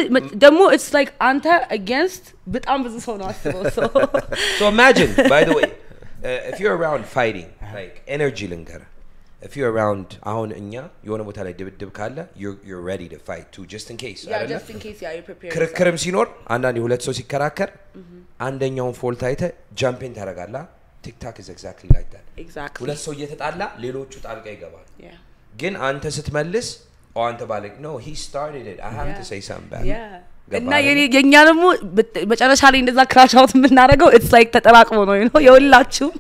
ደግሞ it's like አንተ against በጣም ብዙ ሰው ነው አስበው so imagine by the way if you're around fighting like energy ልንገር if you're around አሁን እኛ የሆነ ቦታ ላይ ድብድብ ካለ you're ready to fight too just in case just in case you're prepared ክርክርም ሲኖር አንዳንዴ ሁለት ሰው ሲከራከር አንደኛውን ፎልት አይተ ጃምፒንግ ታረጋላ TikTok is exactly like that exactly ሁለት ሰው እየተጣላ ሌሎቹ ጣልቃ ይገባል ግን አንተ ስትመልስ አንተ ባለክ no he started it I have to say something back እና የኛ ደግሞ መጨረሻ ላይ እንደዛ ክራሽ አውት የምናደርገው it's like ተጠራቅሞ ነው you know የሁላችሁም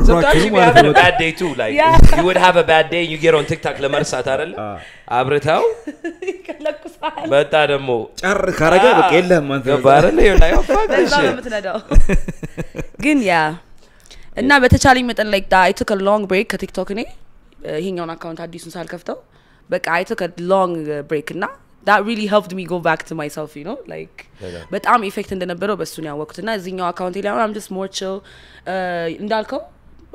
sometimes you have a bad day too like you would have a bad day and you get on TikTok ለመርሳት አይደል አብርታው ከለኩሳል በጣ ደግሞ ጨር ካረጋ በቃ የለም አንተ ገባረለ ላይ አፋሽ ግን እና በተቻለኝ መጠን like that I took a long break ከቲክቶክ እኔ ይሄኛውን አካውንት አዲሱን ሳልከፍተው በቃ I took a long break እና that really helped me go back to myself you know like በጣም ኢፌክት እንደነበረው በሱ ነው ያወቅኩትና እዚህኛው አካውንቴ ላይ I'm just more chill እንዳልከው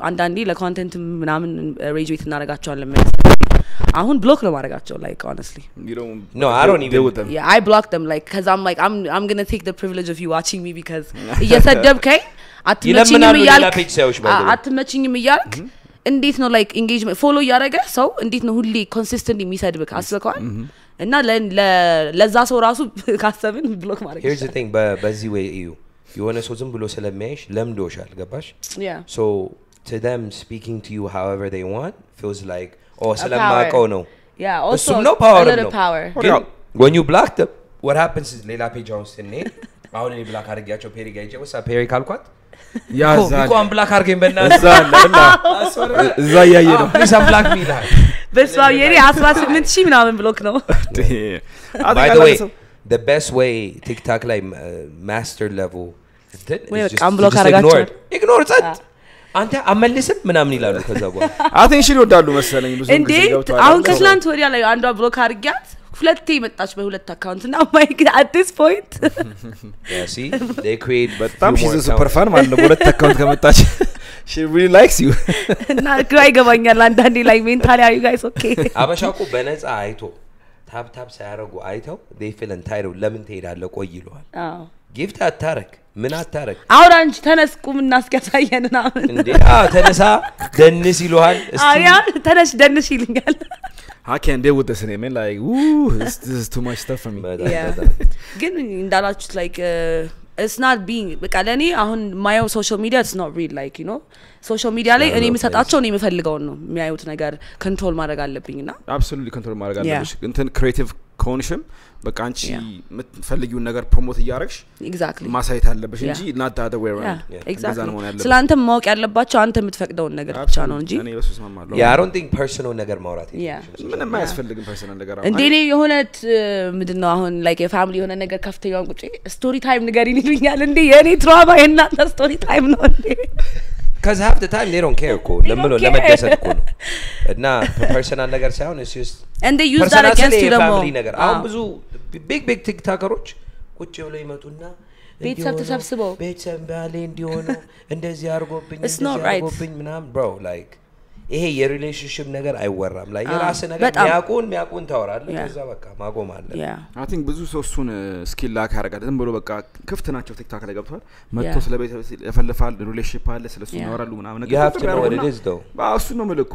አንዳንዴ ለኮንቴንት ምናምን ሬጅ ቤት እናረጋቸዋለን አሁን ብሎክ ነው ማረጋቸው like honestly you don't no I don't even with them I block them like cuz I'm like I'm going to take the privilege of you watching me because እየሰደብከኝ አትመችኝም እያልክ እንዴት ነው like engagement follow ያረጋ ሰው እንዴት ነው ሁሌ consistently የሚሰድብክ አስበከዋል እና ለዛ ሰው ራሱ ካሰብን ብሎክ ማድረግ here's the thing በዚህ way የሆነ ሰው ዝም ብሎ ስለሚያይሽ ለምዶሻል ገባሽ so to them speaking to you however they want feels like ስለማቀው ነው also no power a little power when you block them what happens is ሌላ ፔጅ አሁን ስንሄድ አሁን እኔ ብላክ አድርጌያቸው ፔሪ ጋር ይጨውሳ ፔሪ ካልኳት ያዛል እንኳን ብላክ አድርገኝ በእናትህ እዛ ያየ ነው ፕሊስ ብላክ ሚ ላይ በስባው የኔ 18000 ምናምን ብሎክ ነው by the way the best way TikTok like master level is just ignore it አንተ አመልስም ምናምን ይላሉ ከዛ በኋላ አቴንሽን ይወዳሉ መሰለኝ ብዙ እንዴ አሁን ከትላንት ወዲያ ላይ አንዷ ብሎክ አድርጊያት ሁለቴ መጣች በሁለት አካውንት እና ማይ at this point yeah see they create በጣም she's a super fan ማለት ነው በሁለት አካውንት ከመጣች she really likes you እና ግራ ይገባኛል አንዳንዴ ላይ ሜንታሊ are you guys okay አበሻቁ በነፃ አይቶ ታፕ ሳያረጉ አይተው they feel entitled ለምን ትሄዳለህ ቆይ ይሏል አዎ ጊፍት አታረክ ምን አታረክ አውራንጂ ተነስቁም እናስከሳየንና እንዴ ተነሳ ደንስ ይሏል እስቲ አያ ተነሽ ደንሽ ይልኛል I can't deal with this anymore like ooh this is too much stuff for me ግን እንዳላችሁት like it's not being በቃ ለኔ አሁን ማየው ሶሻል ሚዲያ it's not real like you know ሶሻል ሚዲያ ላይ እኔ የምሰጣቸው ነው የምፈልገው ነው የሚያዩት ነገር ኮንትሮል ማድረግ አለብኝና absolutely control ማድረግ አለብሽ እንትን creative ኮንሽም በቃ አንቺ የምትፈልጊውን ነገር ፕሮሞት ያያረግሽ exactly ማሳየት አለብሽ እንጂ not the other way around exactly ስላንተ ማወቅ ያለባቸው አንተ የምትፈቅደውን ነገር ብቻ ነው እንጂ እኔ በሱ ስማማለሁ I don't think personal ነገር ማውራት ምንም አያስፈልግም personal ነገር እንደኔ የሆነ ምንድነው አሁን like የፋሚሊ የሆነ ነገር ከፍተኛውን ቁጭ ስቶሪ ታይም ንገሪኝ ይሉኛል እንዴ የኔ ትራባ የናንተ ስቶሪ ታይም ነው እንዴ cuz half the time they don't care እኮ ለምሎ ለመደሰት እኮ ነው እና personal ነገር ሳይሆን it's just and they use that against you ደግሞ አሁን ብዙ big ቲክቶከሮች ቁጭ ብለው ይመጡና ቤተሰብ ተሰብስበው ቤተሰብ ባለ እንዲሆኑ እንደዚህ አርጎብኝ ምናምን bro like ይሄ የሪሌሽንሺፕ ነገር አይወራም ላይ የራስ ነገር ሚያቁን ታወራለህ ከዛ በቃ ማቆም አለ I think ብዙ ሰው እሱን ስኪል ላክ ያረጋል ዝም ብሎ በቃ ክፍት ናቸው ቲክቶክ ላይ ገብቷል መጥቶ ስለ ቤተሰብ ያፈልፋል ሪሌሽንሺፕ አለ ስለሱ ያወራሉ ምናምን ነገር you have to know what it is though እሱ ነው መልኩ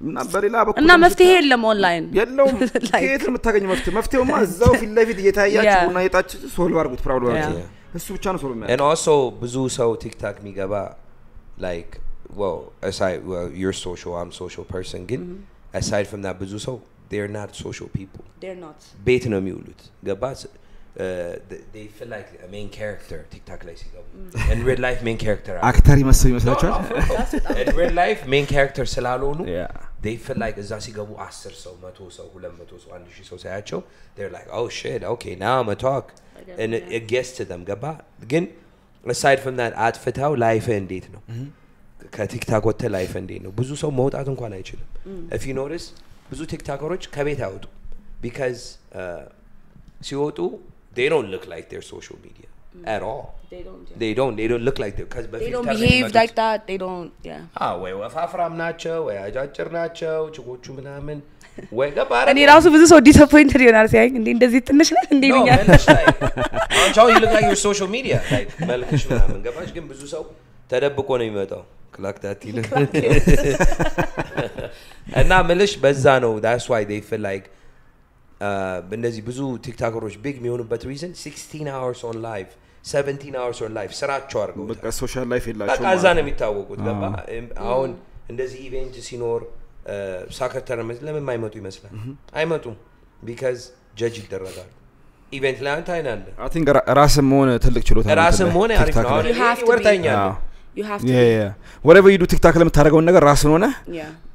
እና በሌላ በኩል እና መፍትሄ የለም ኦንላይን የለውም ከየት የምታገኙ መፍትሄውማ እዛው ፊት ለፊት እየታያችሁ እና የታችሁ ሶልቭ አድርጉት ፕሮብሌም እሱ ብቻ ነው ሶልቭ and also ብዙ ሰው ቲክቶክ የሚገባ like well aside you're social I'm social person ግን aside from that ብዙ ሰው they're not social people they're not ቤት ነው የሚውሉት ገባ they feel like a main character TikTok ላይ ሲገቡ in real life main character አክተር ይመስላችኋል in real life main character ስላልሆኑ they feel like እዛ ሲገቡ 10 ሰው 100 ሰው 200 ሰው 1000 ሰው ሳያቸው they're like oh shit okay now I'm a talk and it gets to them ገባ ግን aside from that አጥፍታው ላይፍ እንዴት ነው ከቲክቶክ ወጥተ ላይፍ እንዴት ነው ብዙ ሰው መውጣት እንኳን አይችልም if you notice ብዙ ቲክቶከሮች ከቤት አይወጡ because ሲወጡ they don't look like their social media at all they don't look like they cuz they don't behave like that they don't ወይ ወፋፍራም ናቸው ወይ አጫጭር ናቸው ጭቆቹ ምናምን ወይ ገባረ እኔ ራሱ ብዙ ሰው ዲስአፖይንትድ ይሆናል ሲያይ እንዴ እንደዚህ ትንሽ ነህ እንዴ ይሉኛል አንቻው you look like your social media like መልክሽ ምናምን ገባሽ ግን ብዙ ሰው ተደብቆ ነው የሚመጣው ክላክታት ይላል እና መልሽ በዛ ነው that's why they feel like እንደዚህ ብዙ ቲክቶከሮች ቢግ የሚሆኑበት reason 16 hours on live 17 hours on live ስራቸው አድርገው በቃ ሶሻል ላይፍ የላቸው በቃ እዛ ነው የሚታወቁት ገባ አሁን እንደዚህ ኢቨንት ሲኖር ሳከር ተርመት ለምን የማይመጡ ይመስላል አይመጡም because judge ይደረጋሉ ኢቨንት ላይ አንተ አይናለ I think ራስም ሆነ ትልቅ ችሎታ ነው ራስም ሆነ አሪፍ ነው አሁን ወርታኛል you have to whatever you do TikTok ለምታረጋው ነገር ራስን ሆነ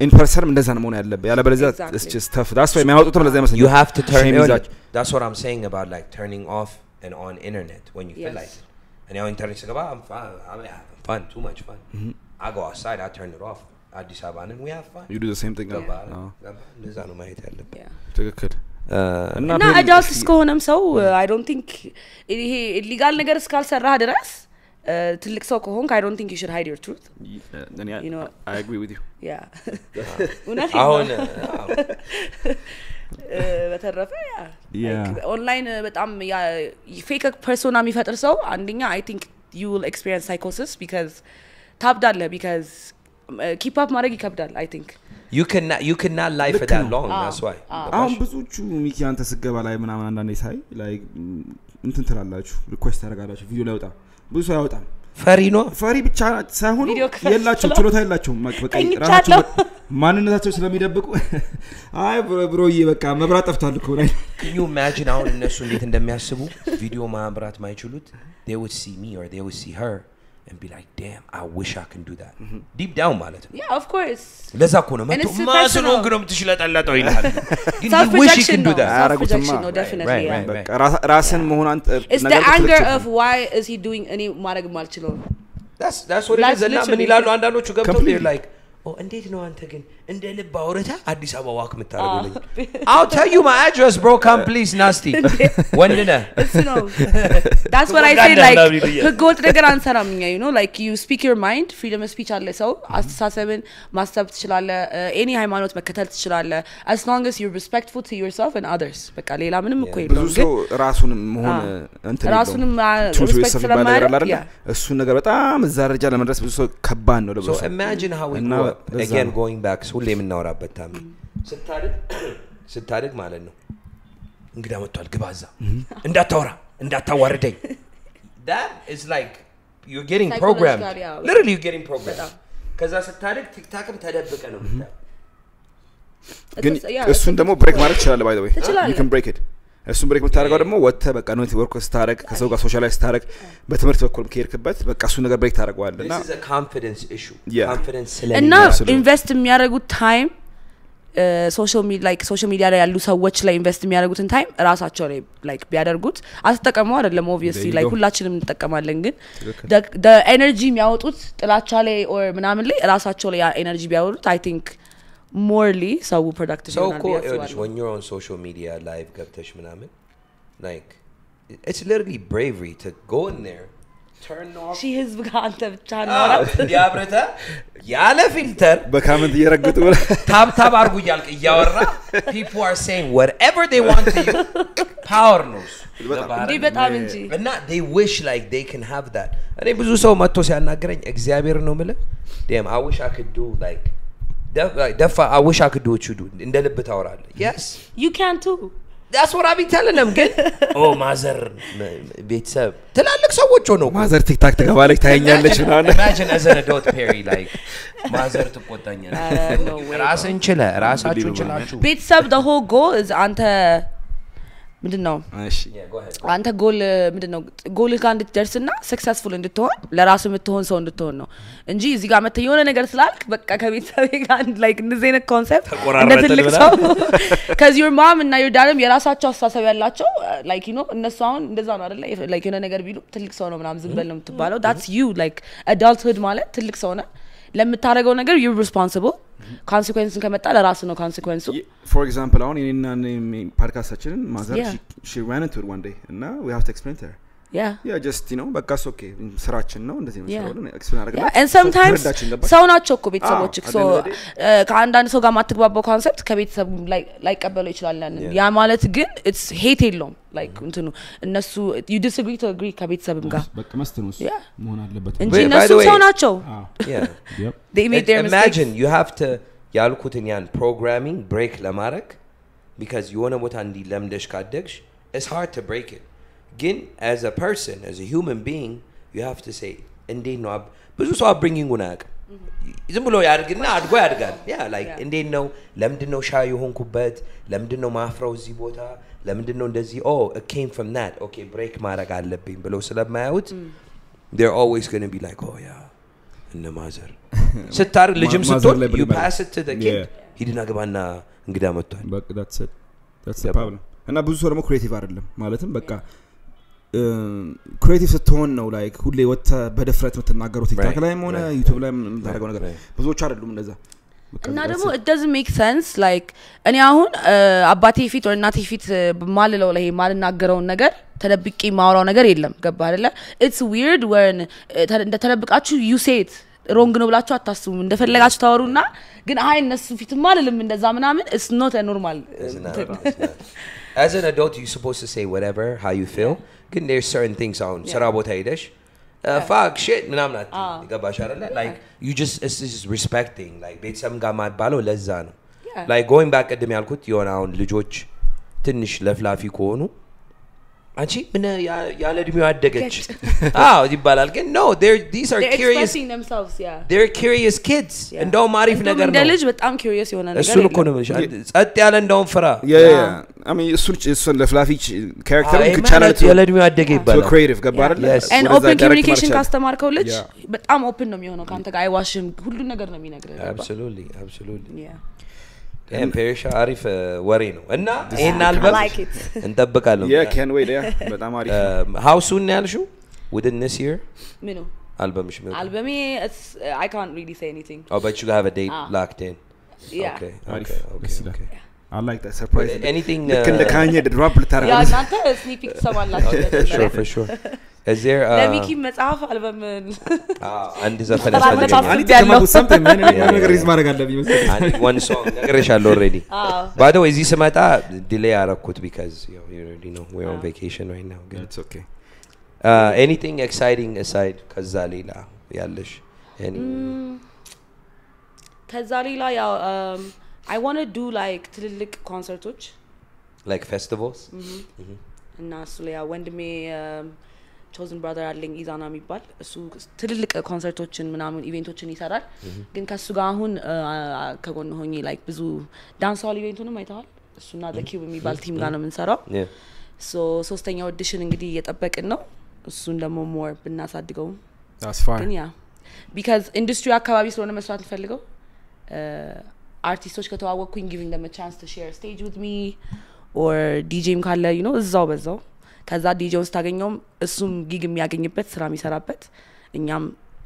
in person እንደዛ ነው መሆን ያለበት ያለ በለዛ it's just tough that's why የሚያወጡትም ለዛ ይመስላል you have to turn that's what I'm saying about like turning off and on internet when you feel like it and now internet ስገባ I'm having fun too much fun I go outside I turn it off አዲስ አበባ ነን we have fun you do the same thing እንደዛ ነው ማየት ያለበት ትክክል እና አዳልት እስከሆነም ሰው I don't think ይሄ illegal ነገር እስካልሰራህ ድረስ ትልቅ ሰው ከሆንክ I don't think you should hide your truth you know I agree with you አሁን በተረፈ ኦንላይን በጣም ፌክ ፐርሶና የሚፈጥር ሰው አንደኛ I think you will experience psychosis because ታብዳለህ because keep up ማድረግ ይከብዳል I think you cannot lie for that long that's why አሁን ብዙዎቹ ሚኪ አንተ ስገባ ላይ ምናምን አንዳንዴ ሳይ like እንትን ትላላችሁ ሪኩዌስት ያደርጋላችሁ ቪዲዮ ላይ ወጣ ብዙ ሰው ያወጣል ፈሪ ብቻ ሳይሆን የላችሁ ችሎታ የላችሁ በቃ ራሳችሁ ማንነታቸው ስለሚደብቁ አይ ብሮዬ በቃ መብራት ጠፍቷል እኮ ላይ can you imagine አሁን እነሱ እንዴት እንደሚያስቡ ቪዲዮ ማብራት ማይችሉት they would see me or they would see her and be like damn I wish I can do that deep down ማለት ነው yeah of course ለዛ እኮ ነው መጥቶ ማስኖ ግሮም ትሽለጣላጣው ይላል ግን you wish you can do that rejection no definitely በቃ ራስን መሆን አንተ it's the anger of why is he doing any ማድረግ ማልችለው that's what it is እና ምን ይላሉ አንዳንዶቹ ገብተው they're like እንዴት ነው አንተ ግን እንደ ልብ አውረታ አዲስ አበባ ዋክ የምታደርጉልኝ I'll tell you my address bro come please nasty ወንድነ no that's what I say like ህገወጥ ነገር አንሰራም እኛ you know like you speak your mind freedom of speech አለ ሰው አስተሳሰብን ማስተብ ትችላለህ any ሃይማኖት መከተል ትችላለህ as long as you're respectful to yourself and others በቃ ሌላ ምንም እኮ የለውም ብዙ ሰው ራሱንም መሆን እንትን ራሱንም respect ስለማያደርግ እሱ ነገር በጣም እዛ ደረጃ ለመድረስ ብዙ ሰው ከባድ ነው ለብዙ so imagine how we go again going back ሁሌ የምናወራበት ታሚ ስታድግ ማለት ነው እንግዳ መጥቷል ግባዛ እንዳታዋርደኝ that is like you're getting programmed literally you're getting programmed ከዛ ስታድግ ቲክታክም ተደብቀ ነው የምታየው ግን እሱን ደግሞ ብሬክ ማድረግ ይችላል by the way you can break it እሱን ብሬክ የምታደርገው ደግሞ ወጥተህ በቃ ኔትወርክ ስታደርግ ከሰው ጋር ሶሻላይዝ ስታደርግ በትምህርት በኩል ከሄድክበት በቃ እሱ ነገር ብሬክ ታደርገዋለህና this is a confidence issue confidence እና ኢንቨስት የሚያደርጉት ታይም ሶሻል ሚዲያ ላይ ያሉ ሰዎች ላይ ኢንቨስት የሚያደርጉትን ታይም ራሳቸው ላይ ላይክ ቢያደርጉት አስተቀመው አይደለም obviously like ሁላችንም እንጠቀማለን ግን the energy የሚያወጡት ጥላቻ ላይ or ምናምን ላይ ራሳቸው ላይ ኤነርጂ ቢያወጡት I think morely so productive so cool when you're on social media live ገብተሽ ምናምን like it's literally bravery to go in there turn off she his ጋንተ ብቻ ነው ያብረታ ያለ ፊልተር በካመንት እየረግጡ ታብ አርጉ ይያልቅ ያወራ people are saying whatever they want to you power knows በጣም እንጂ እና they wish like they can have that እኔ ብዙ ሰው መጥቶ ሲያናገረኝ እግዚአብሔር ነው ምለ damn I wish I could do like I wish I could do what you do እንደ ልብ ታወራለህ yes you can too that's what I be telling them ግን ማዘር ቤተሰብ ትላልቅ ሰዎች ሆነው ማዘር ቲክታክ ተገባለች ታየኛለች ምናምን imagine as an adult Perry like ማዘር ትቆጣኛለች ራሳችሁን ችላችሁ ቤተሰብ the whole goal is አንተ ምንድነው እሺ አንተ ጎል ጋር እንድትደርስና ሰክሰስፉል እንድትሆን ለራስ የምትሆን ሰው እንድትሆን ነው እንጂ እዚህ ጋር መተ የሆነ ነገር ስላልክ በቃ ከቤተሰብ ጋር like እንደዚህ አይነት ኮንሰፕት እንደ ትልቅ ሰው cuz your mom እና your dad የራሳቸው አስተሳሰብ ያላቸው like you know እነሱ አሁን እንደዛ ነው አይደለ like የሆነ ነገር ቢሉ ትልቅ ሰው ነው ምናምን ዝም በል ነው የምትባለው that's you like adulthood ማለት ትልቅ ሰው ነው ለምታረገው ነገር you responsible consequences ከመጣ ለራስ ነው consequence for example on in podcastችን mother she ran into it one day and now we have to explain to her yeah just you know but that's okay ስራችን ነው እንደዚህ ነው ሰው ኤክስፕሌን አደረጋለሁ and sometimes ሰው ናቸው እኮ ቤተሰቦች so ከአንዳንድ ሰው ጋር ማትግባባው ኮንሰፕት ከቤተሰብ ላይ ቀበለው ይችላል ያ ማለት ግን it's hate የለውም like እንትኑ እነሱ you disagree to agree ከቤተሰብም ጋር በቃ መስተነሱ መሆን አለበት እንጂ እነሱ ሰው ናቸው they made their mistakes imagine you have to ያልኩትን ያን programming break ለማድረግ because you want to ቦታ እንዲ ለምደሽ ካደግሽ it's hard to break it again as a person as a human being you have to say እንዴት ነው ብዙ ሰው upbringing-ን አያውቅም ዝም ብሎ ያድግና አድጎ ያድጋል like እንዴት ነው ለምንድነው ሻይ የሆንኩበት ለምንድነው ማፍራው እዚህ ቦታ ለምንድነው እንደዚህ it came from that okay break ማድረግ አለብኝ ብሎ ስለማያዩት they're always going to be like እነ ማዘር ስታር ልጅም ስትሆን you pass it to the kid ሂድና ገባና እንግዳ መጥቷል that's the problem እና ብዙ ሰው ደግሞ ክሬቲቭ አይደለም ማለትም በቃ ክሬቲቭ ስትሆን ነው like ሁሌ ወጣ በድፍረት የምትናገሩት ቲክታክ ላይም ሆነ ዩቲዩብ ላይ የምታደርገው ነገር ብዙዎች አይደሉም እንደዛ እና ደግሞ it doesn't make sense like እኔ አሁን አባቴ ፊት ወይ እናቴ ፊት ማልለው ላይ ማልናገረው ነገር ተደብቂ ማውራው ነገር የለም ገባ አይደለ it's weird when ተደብቃችሁ you say it wrong ነው ብላችሁ አታስቡ እንደፈለጋችሁ ታወሩና ግን አይ እነሱ ፊት ማልልም እንደዛ ምናምን it's not a normal as an adult you're supposed to say whatever how you feel ግን there's certain things on ስራ ቦታ ሄደሽ fuck shit ምናምን ገባሽ አይደለ like you just it's just respecting like ቤተሰብ ጋር ማባለው ለዛ ነው like going back ቅድም ያልኩት የሆነ አሁን ልጆች ትንሽ ለፍላፊ ከሆኑ አንቺ ምን ያለ እድሜው አደገች ይባላል ግን no these are they're curious expressing themselves they're curious kids እንደው ማሪፍ ነገር ነው ልጅ በጣም curious የሆነ ነገር እሱ እኮ ነው ጸጥ ያለ እንደው ፍራ I mean እሱን ለፍላፊ character ከቻናል ያለ እድሜው አደገ ይባላል so creative ገባ አይደል and open communication ካስተማርከው ልጅ በጣም open ነው የሚሆነው ካንተ ጋር አይዋሽም ሁሉ ነገር ነው የሚነግረው absolutely Perisha አሪፍ ወሬ ነው እና ይሄን አልበም እንጠብቃለን can wait በጣም አሪፍ how soon ያልሽው within this year ምኑ album shmil. Album I can't really say anything. Oh, but you have a date locked in. Yeah. Okay. I like that surprise. Anything can the Kanye drop ልታረጋ Yeah, እናንተ sneak peek ትሰማላችሁ. for sure. Is there ለሚኪ መጽሐፍ አልበም አንድ ዘፈን ያስፈልጋል? I need to come up with something man. ነገር ሪዝ ማድረግ አለብኝ መሰለኝ. I need one song ነግሬሻለሁ already. By the way እዚህ ስመጣ delay አረኩት because you already know we're on vacation right now. It's okay. Anything exciting aside ከዛ ሌላ ያለሽ ከዛ ሌላ ያው I want to do like ትልልቅ ኮንሰርቶች like festivals እና እሱ ላይ ወንድሜ chosen brother አለኝ ኢዛና የሚባል እሱ ትልልቅ ኮንሰርቶችን ምናምን ኢቨንቶችን ይሰራል ግን ከሱ ጋር አሁን ከጎን ሆኜ like ብዙ ዳንስ ሆል ኢቨንቱንም አይተዋል እሱና the cube የሚባል ቲም ጋር ነው የምንሰራው so ሶስተኛው ኤዲሽን እንግዲህ እየጠበቅን ነው እሱን ደግሞ more ብናሳድገው that's fine ግን because industry አካባቢ ስለሆነ መስራት እንፈልገው artists ከተዋወቅኩኝ giving them a chance to share a stage with me or DJም ካለ you know እዛው በዛው ከዛ ዲጄውን ስታገኘውም እሱም ጊግ የሚያገኝበት ስራ የሚሰራበት እኛም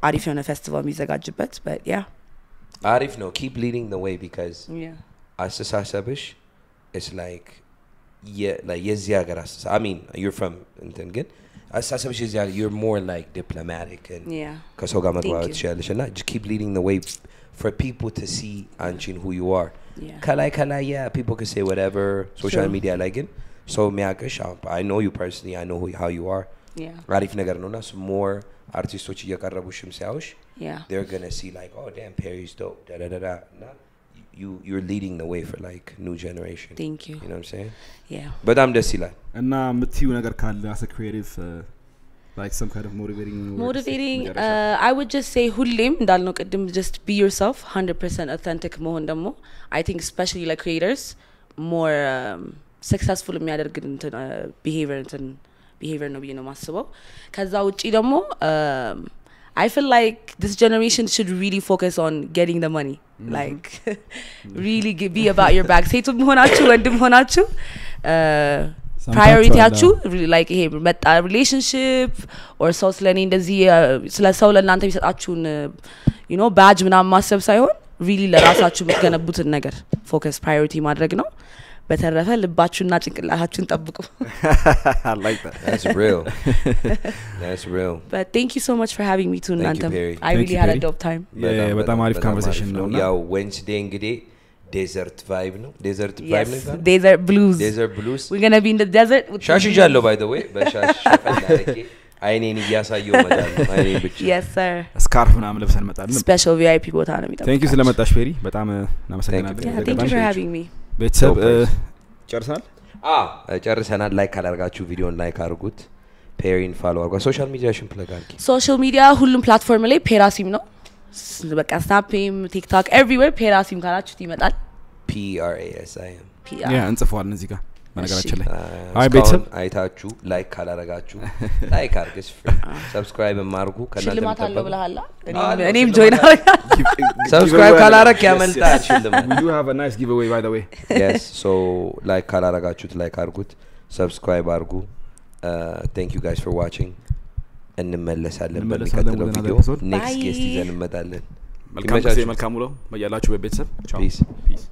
አሪፍ የሆነ ፌስቲቫል የሚዘጋጅበት but yeah አሪፍ ነው keep leading the way because አስተሳሰብሽ it's like የዚህ ሀገር አስተሳሰብ I mean you're from እንትን ግን አስተሳሰብሽ የዚህ ሀገር you're more like diplomatic and ከሰው ጋር መግባባት ትችላለሽ እና just keep leading the way for people to see Anchin who you are. Kalai, people can say whatever, social media like it. So miyakish, I know you personally, I know how you are. Arif nagar no na, so more artists which yakarrabu shimsaush. They're gonna see like, oh damn, Perry's dope, da da da da. Nah, you're leading the way for like new generation. Thank you. You know what I'm saying? Yeah. But I'm just sila. And mtiyu nagar kalla as a creative. Like some kind of motivating I would just say ሁሌም እንዳልነው ቅድም just be yourself 100% authentic መሆን ደግሞ I think especially like creators more successful የሚያደርግ behavior ነው ብዬ ነው ማስበው ከዛ ውጪ ደግሞ I feel like this generation should really focus on getting the money like really be about your bag ሴቱም ሆናችሁ ወንድም ሆናችሁ priority ያችሁ like ይሄ መጣ relationship or ሰው ስለኔ እንደዚህ ስለ ሰው ለእናንተ የሚሰጣችሁን you know badge ምናምን ማሰብ ሳይሆን really ለራሳችሁ የምትገነቡትን ነገር focus priority ማድረግ ነው በተረፈ ልባችሁና ጭንቅላታችሁን ጠብቁ I like that that's real but thank you so much for having me too እናንተም I really had a dope time በጣም አሪፍ conversation ነው ያው Wednesday እንግዲህ desert vibe no desert vibe no desert blues we're going to be in the desert shashijallo by the way bashash ፈናለኪ አይኔን ያሳየው መዳል አይኔን ብቻ yes sir scarf ምናምን ለብሰን መጣለን special VIP ቦታ ነው የሚጠብቀው thank you ስለመጣሽ ፌሪ በጣም እናመሰግናለን thank you for having me ቤተሰብ ጨርሰናል ጨርሰናል ላይክ ካላርጋችሁ ቪዲዮን ላይክ አድርጉት ፔሪን ፎሎ አድርጉ ሶሻል ሚዲያሽን ፕለግ አድርጊ ሶሻል ሚዲያ ሁሉም ፕላትፎርም ላይ ፔራሲም ነው በቃ ስናፕም ቲክቶክ ኤቭሪዌር ፔራሲም ካላችሁት ይመጣል PRASIM ያ እንጽፈዋለን እዚህ ጋር በነገራችን ላይ አይ ቤተሰብ አይታችሁ ላይክ ካላረጋችሁ ላይክ አድርጉስ ሰብስክራይብ ማርጉ ከናንተ ሽልማት አለው ብለሃላ እኔም ጆይን አደርጋለሁ ሰብስክራይብ ካላረክ ያመልጣል ሽልማት we do have a nice giveaway by the way yes so like ካላረጋችሁት ላይክ አድርጉት ሰብስክራይብ አድርጉ thank you guys for watching እንመለሳለን በሚቀጥለው ቪዲዮ ኔክስት ጌስት ይዘን እንመጣለን መልካም ጊዜ መልካም ውሎ በያላችሁ በቤተሰብ ቻው peace